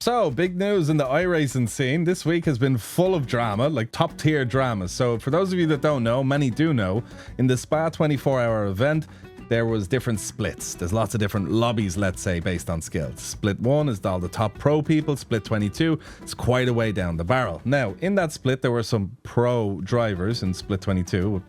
So, big news in the iRacing scene. This week has been full of drama, like top tier drama. So, for those of you that don't know, many do know, in the Spa 24-hour event, there was different splits. There's lots of different lobbies, let's say, based on skills. Split 1 is all the top pro people. Split 22 is quite a way down the barrel. Now, in that split, there were some pro drivers in Split 22. We'll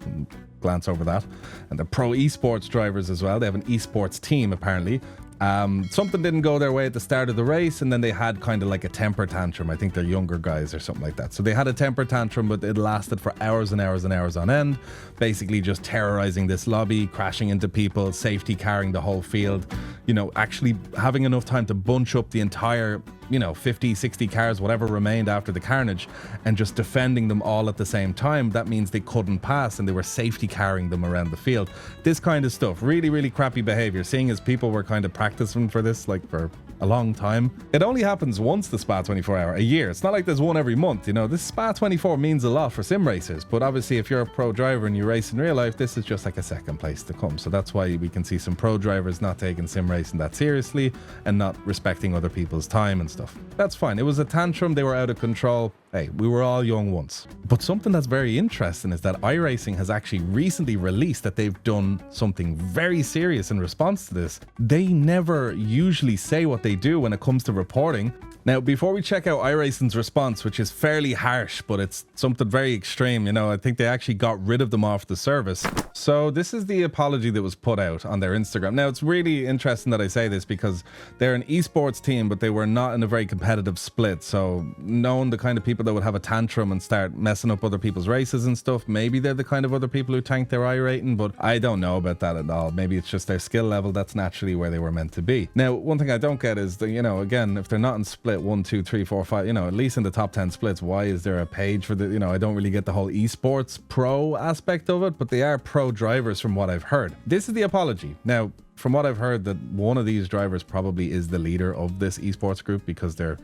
glance over that. And the pro esports drivers as well. They have an esports team, apparently. Something didn't go their way at the start of the race, and then they had kind of like a temper tantrum. I think they're younger guys or something like that. So they had a temper tantrum, but it lasted for hours and hours and hours on end, basically just terrorizing this lobby, crashing into people, safety carrying the whole field, you know, actually having enough time to bunch up the entire, 50, 60 cars, whatever remained after the carnage, and just defending them all at the same time. That means they couldn't pass, and they were safety carrying them around the field. This kind of stuff, really, really crappy behavior, seeing as people were kind of practicing for this, like, for a long time. It only happens once, the Spa 24-hour, a year. It's not like there's one every month, This Spa 24 means a lot for sim racers, but obviously if you're a pro driver and you race in real life, this is just like a second place to come. So that's why we can see some pro drivers not taking sim racing that seriously and not respecting other people's time and stuff. That's fine. It was a tantrum. They were out of control. Hey, we were all young once. But something that's very interesting is that iRacing has actually recently released that they've done something very serious in response to this. They never usually say what they do when it comes to reporting. Now, before we check out iRacing's response, which is fairly harsh, but it's something very extreme, I think they actually got rid of them off the service. So this is the apology that was put out on their Instagram. Now, it's really interesting that I say this because they're an esports team, but they were not in a very competitive split. So knowing the kind of people that would have a tantrum and start messing up other people's races and stuff, maybe they're the kind of other people who tank their iRating, but I don't know about that at all. Maybe it's just their skill level. That's naturally where they were meant to be. Now, one thing I don't get is that, again, if they're not in split 1, 2, 3, 4, 5, at least in the top 10 splits, why is there a page for the, I don't really get the whole esports pro aspect of it, but they are pro drivers from what I've heard. This is the apology. Now, from what I've heard, that one of these drivers probably is the leader of this esports group because they're,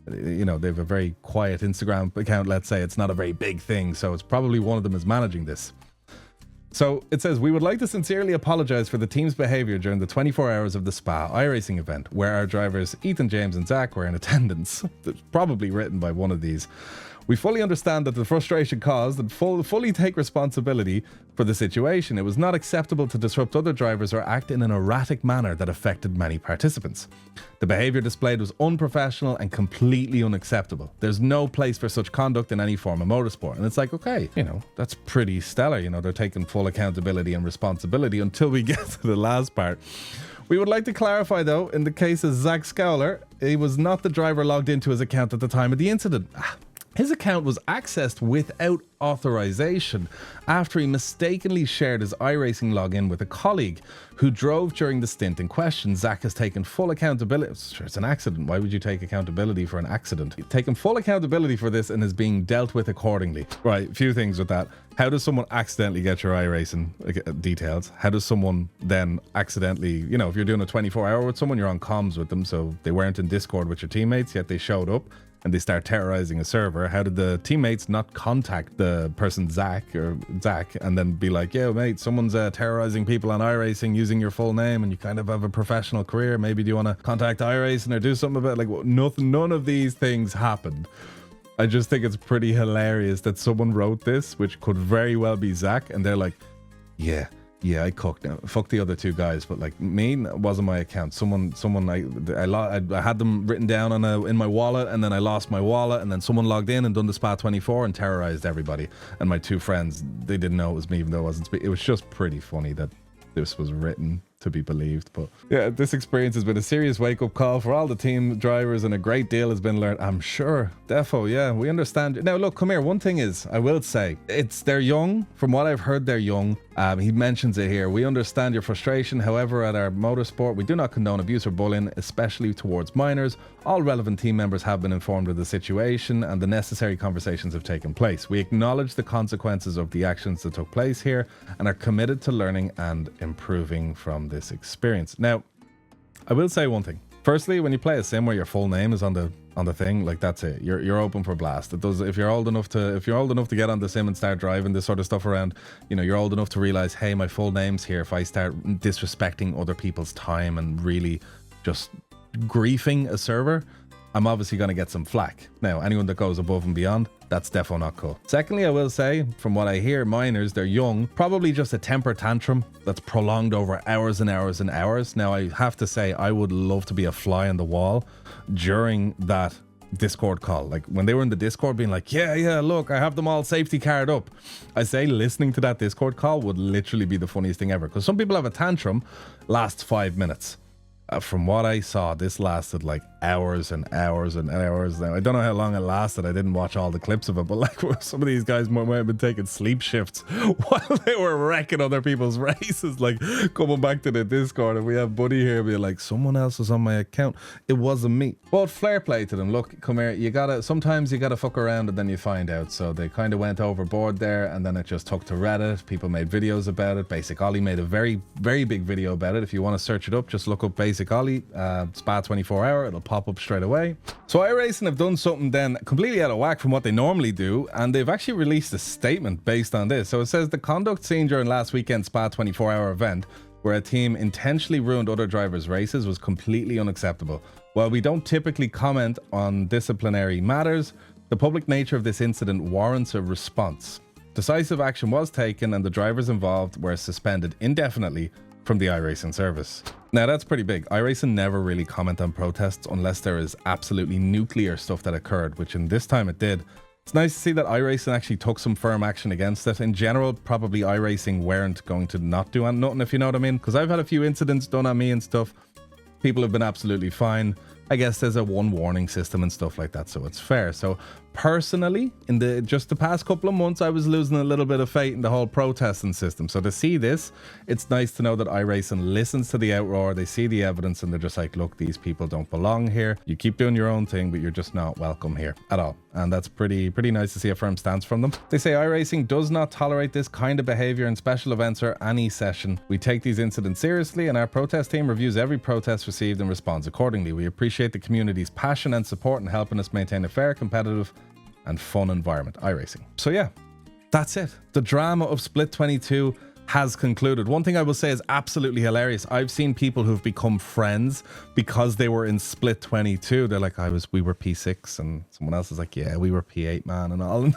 they have a very quiet Instagram account, let's say. It's not a very big thing, so it's probably one of them is managing this. So it says, we would like to sincerely apologize for the team's behavior during the 24 hours of the Spa iRacing event, where our drivers Ethan, James and Zach were in attendance. That's probably written by one of these. We fully understand that the frustration caused and fully take responsibility for the situation. It was not acceptable to disrupt other drivers or act in an erratic manner that affected many participants. The behavior displayed was unprofessional and completely unacceptable. There's no place for such conduct in any form of motorsport. And it's like, okay, that's pretty stellar. They're taking full accountability and responsibility until we get to the last part. We would like to clarify, though, in the case of Zach Scowler, he was not the driver logged into his account at the time of the incident. His account was accessed without authorization after he mistakenly shared his iRacing login with a colleague who drove during the stint in question. Zach has taken full accountability. Sure, it's an accident. Why would you take accountability for an accident? He's taken full accountability for this and is being dealt with accordingly. Right, a few things with that. How does someone accidentally get your iRacing details? How does someone then accidentally, if you're doing a 24-hour with someone, you're on comms with them, so they weren't in Discord with your teammates, yet they showed up and they start terrorizing a server. How did the teammates not contact the person Zach and then be like, yo mate, someone's terrorizing people on iRacing using your full name and you kind of have a professional career, maybe do you want to contact iRacing or do something about it? Like, none of these things happened. I just think it's pretty hilarious that someone wrote this, which could very well be Zach, and they're like, yeah, I cooked. Now, fuck the other two guys, but like me, it wasn't my account. Someone, I had them written down in my wallet, and then I lost my wallet, and then someone logged in and done the Spa 24 and terrorized everybody. And my two friends, they didn't know it was me, even though it wasn't. It was just pretty funny that this was written to be believed. But yeah, this experience has been a serious wake-up call for all the team drivers, and a great deal has been learned. I'm sure. Defo, yeah, we understand. Now look, come here, one thing is, I will say, they're young. From what I've heard, they're young. He mentions it here. We understand your frustration. However, at our motorsport, we do not condone abuse or bullying, especially towards minors. All relevant team members have been informed of the situation and the necessary conversations have taken place. We acknowledge the consequences of the actions that took place here and are committed to learning and improving from this experience. Now, I will say one thing. Firstly, when you play a sim where your full name is on the thing, like, that's it. You're open for blast. It does, if you're old enough to get on the sim and start driving this sort of stuff around, you're old enough to realize, hey, my full name's here. If I start disrespecting other people's time and really just griefing a server, I'm obviously going to get some flack. Now, anyone that goes above and beyond, that's definitely not cool. Secondly, I will say, from what I hear, minors, they're young, probably just a temper tantrum that's prolonged over hours and hours and hours. Now, I have to say, I would love to be a fly on the wall during that Discord call. Like when they were in the Discord being like, yeah, look, I have them all safety card up. I say listening to that Discord call would literally be the funniest thing ever, because some people have a tantrum lasts 5 minutes. From what I saw, this lasted like hours and hours and hours. Now, I don't know how long it lasted. I didn't watch all the clips of it, but like some of these guys might have been taking sleep shifts while they were wrecking other people's races, like coming back to the Discord. And we have Buddy here being like, someone else is on my account. It wasn't me. But fair play to them. Look, come here. Sometimes you gotta fuck around and then you find out. So they kind of went overboard there, and then it just took to Reddit. People made videos about it. Basic Ollie made a very, very big video about it. If you want to search it up, just look up Basic Ollie, Spa 24 hour, it'll pop up straight away. So iRacing have done something then completely out of whack from what they normally do, and they've actually released a statement based on this. So it says the conduct seen during last weekend's Spa 24 hour event, where a team intentionally ruined other drivers' races, was completely unacceptable. While we don't typically comment on disciplinary matters, the public nature of this incident warrants a response. Decisive action was taken and the drivers involved were suspended indefinitely from the iRacing service. Now that's pretty big. iRacing never really comment on protests unless there is absolutely nuclear stuff that occurred, which in this time it did. It's nice to see that iRacing actually took some firm action against it. In general, probably iRacing weren't going to not do nothing, if you know what I mean, because I've had a few incidents done on me and stuff. People have been absolutely fine. I guess there's a one warning system and stuff like that, so it's fair. So personally, in just the past couple of months, I was losing a little bit of faith in the whole protesting system. So to see this, it's nice to know that iRacing listens to the outroar. They see the evidence and they're just like, look, these people don't belong here. You keep doing your own thing, but you're just not welcome here at all. And that's pretty nice to see a firm stance from them. They say iRacing does not tolerate this kind of behavior in special events or any session. We take these incidents seriously and our protest team reviews every protest received and responds accordingly. We appreciate the community's passion and support in helping us maintain a fair, competitive and fun environment. iRacing. So yeah, that's it. The drama of Split 22 has concluded. One thing I will say is absolutely hilarious. I've seen people who've become friends because they were in Split 22. They're like, we were P6, and someone else is like, yeah, we were P8, man, and all. And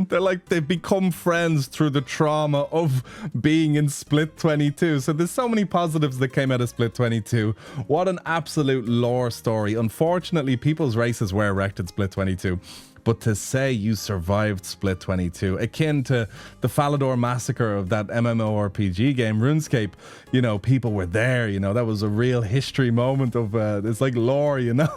they're like, they've become friends through the trauma of being in Split 22. So there's so many positives that came out of Split 22. What an absolute lore story. Unfortunately, people's races were wrecked in Split 22. But to say you survived Split 22, akin to the Falador massacre of that MMORPG game, RuneScape, you know, people were there, you know, that was a real history moment of, it's like lore, you know.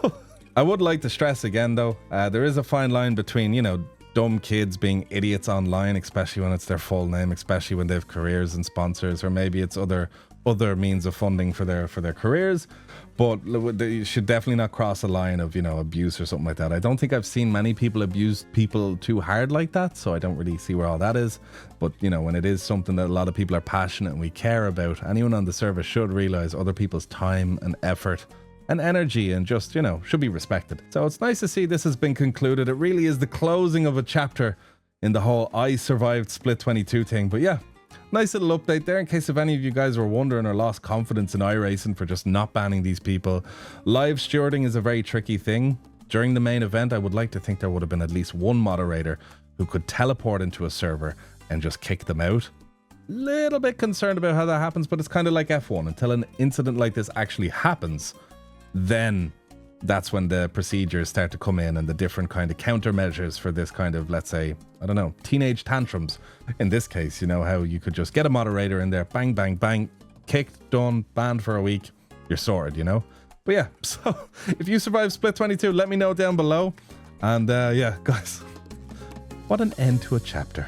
I would like to stress again, though, there is a fine line between, you know, dumb kids being idiots online, especially when it's their full name, especially when they have careers and sponsors, or maybe it's other means of funding for their careers. But you should definitely not cross a line of, you know, abuse or something like that. I don't think I've seen many people abuse people too hard like that, so I don't really see where all that is. But, you know, when it is something that a lot of people are passionate and we care about, anyone on the service should realize other people's time and effort and energy and just, you know, should be respected. So it's nice to see this has been concluded. It really is the closing of a chapter in the whole I survived Split 22 thing. But yeah, nice little update there in case if any of you guys were wondering or lost confidence in iRacing for just not banning these people. Live stewarding is a very tricky thing. During the main event, I would like to think there would have been at least one moderator who could teleport into a server and just kick them out. Little bit concerned about how that happens, but it's kind of like F1. Until an incident like this actually happens, then that's when the procedures start to come in and the different kind of countermeasures for this kind of, let's say, I don't know, teenage tantrums. In this case, you know, how you could just get a moderator in there, bang, bang, bang, kicked, done, banned for a week, you're sorted, you know? But yeah, so if you survive Split 22, let me know down below. And yeah, guys, what an end to a chapter.